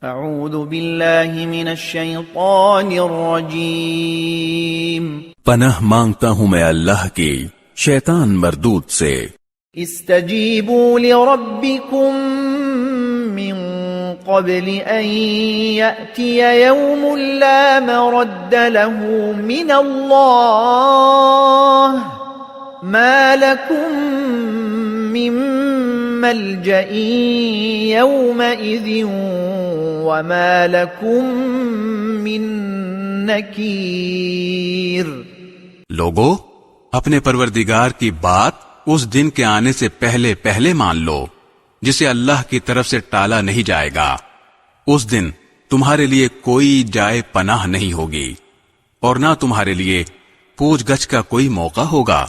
اعوذ باللہ من الشیطان الرجیم پناہ مانگتا ہوں میں اللہ کی شیطان مردود سے۔ استجیبوا لربکم من قبل ان یأتی یوم لا مرد له من اللہ ما لکم من ملجأ یومئذ وما لکم من نکیر۔ لوگو، اپنے پروردگار کی بات اس دن کے آنے سے پہلے پہلے مان لو جسے اللہ کی طرف سے ٹالا نہیں جائے گا۔ اس دن تمہارے لیے کوئی جائے پناہ نہیں ہوگی اور نہ تمہارے لیے پوچھ گچھ کا کوئی موقع ہوگا۔